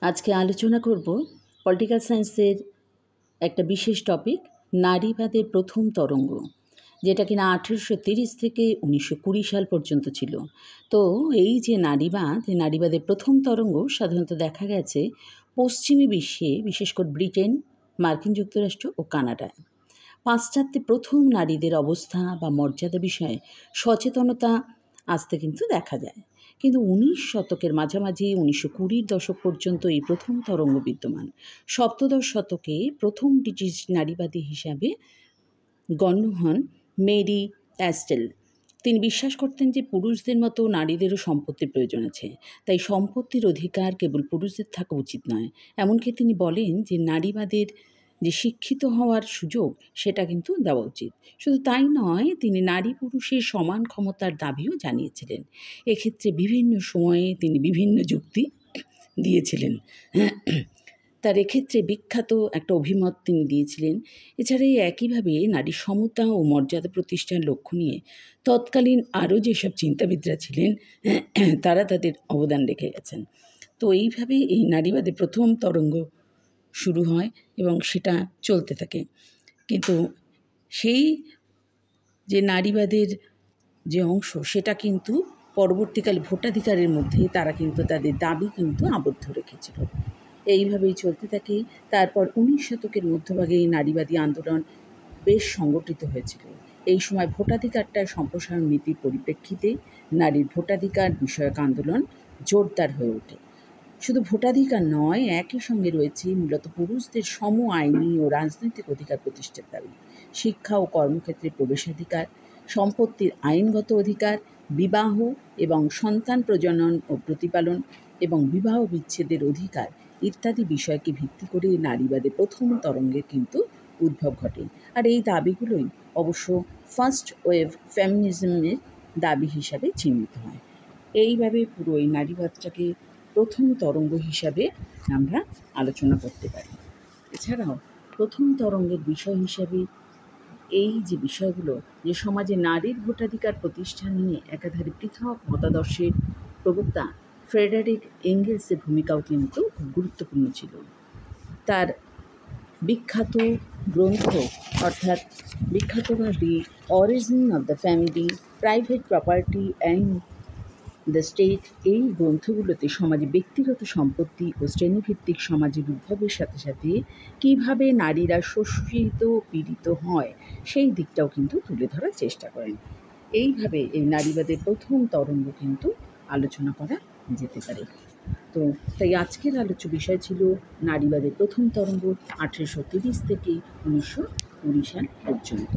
আজকে আলোচনা করব পলিটিক্যাল সায়েন্সের একটা বিশেষ টপিক, নারীবাদের প্রথম তরঙ্গ, যেটা কিনা 1830 থেকে 1920 সাল পর্যন্ত ছিল। তো এই যে নারীবাদের প্রথম তরঙ্গ সাধারণত দেখা গেছে পশ্চিমী বিশ্বে, বিশেষ করে ব্রিটেন, মার্কিন যুক্তরাষ্ট্র ও কানাডায়। পাশ্চাত্যে প্রথম নারীদের অবস্থা বা মর্যাদা বিষয়ে সচেতনতা আসতে কিন্তু দেখা যায়, কিন্তু 19 শতকের মাঝামাঝি 1920-র দশক পর্যন্ত এই প্রথম তরঙ্গ বিদ্যমান। সপ্তদশ শতকে প্রথম ব্রিটিশ নারীবাদী হিসাবে গণ্য হন মেরি অ্যাস্টেল। তিনি বিশ্বাস করতেন যে পুরুষদের মতো নারীদেরও সম্পত্তির প্রয়োজন আছে, তাই সম্পত্তির অধিকার কেবল পুরুষদের থাকা উচিত নয়। এমনকি তিনি বলেন যে নারীবাদের যে শিক্ষিত হওয়ার সুযোগ সেটা কিন্তু দেওয়া উচিত। শুধু তাই নয়, তিনি নারী পুরুষের সমান ক্ষমতার দাবিও জানিয়েছিলেন। এক্ষেত্রে বিভিন্ন সময়ে তিনি বিভিন্ন যুক্তি দিয়েছিলেন। তার এক্ষেত্রে বিখ্যাত একটা অভিমত তিনি দিয়েছিলেন। এছাড়া একইভাবে নারী সমতা ও মর্যাদা প্রতিষ্ঠার লক্ষ্য নিয়ে তৎকালীন আরও যেসব চিন্তাবিদরা ছিলেন তারা তাদের অবদান রেখে গেছেন। তো এইভাবে এই নারীবাদের প্রথম তরঙ্গ শুরু হয় এবং সেটা চলতে থাকে। কিন্তু সেই যে নারীবাদের যে অংশ, সেটা কিন্তু পরবর্তীকালে ভোটাধিকারের মধ্যে তারা কিন্তু তাদের দাবি কিন্তু আবদ্ধ রেখেছিল। এইভাবেই চলতে থাকে। তারপর 19 শতকের মধ্যভাগে এই নারীবাদী আন্দোলন বেশ সংগঠিত হয়েছিল। এই সময় ভোটাধিকারটা সম্প্রসারণ নীতির পরিপ্রেক্ষিতে নারীর ভোটাধিকার বিষয়ক আন্দোলন জোরদার হয়ে ওঠে। শুধু ভোটাধিকার নয়, একই সঙ্গে রয়েছে মূলত পুরুষদের সম আইনি ও রাজনৈতিক অধিকার প্রতিষ্ঠার দাবি। শিক্ষা ও কর্মক্ষেত্রে প্রবেশাধিকার, সম্পত্তির আইনগত অধিকার, বিবাহ এবং সন্তান প্রজনন ও প্রতিপালন এবং বিবাহ বিচ্ছেদের অধিকার ইত্যাদি বিষয়কে ভিত্তি করে নারীবাদের প্রথম তরঙ্গের কিন্তু উদ্ভব ঘটে। আর এই দাবিগুলোই অবশ্য ফার্স্ট ওয়েভ ফেমিনিজমের দাবি হিসাবে চিহ্নিত হয়। এইভাবে পুরো এই নারীবাদটাকে প্রথম তরঙ্গ হিসাবে আমরা আলোচনা করতে পারি। এছাড়াও প্রথম তরঙ্গের বিষয় হিসাবে এই যে বিষয়গুলো, যে সমাজে নারীর ভোটাধিকার প্রতিষ্ঠা নিয়ে একাধারে পৃথক মতাদর্শের প্রবক্তা ফ্রেডারিক এঙ্গেলসের ভূমিকাও কিন্তু খুব গুরুত্বপূর্ণ ছিল। তার বিখ্যাত গ্রন্থ অর্থাৎ বিখ্যাত দি origin of the family, private property and the state, এই গ্রন্থগুলোতে সমাজে ব্যক্তিগত সম্পত্তি ও শ্রেণীভিত্তিক সমাজের উদ্ভবের সাথে সাথে কীভাবে নারীরা শোষিত পীড়িত হয় সেই দিকটাও কিন্তু তুলে ধরার চেষ্টা করেন। এইভাবে এই নারীবাদের প্রথম তরঙ্গ কিন্তু আলোচনা করা যেতে পারে। তো তাই আজকের আলোচ্য বিষয় ছিল নারীবাদের প্রথম তরঙ্গ 1830 থেকে 1920 সাল পর্যন্ত।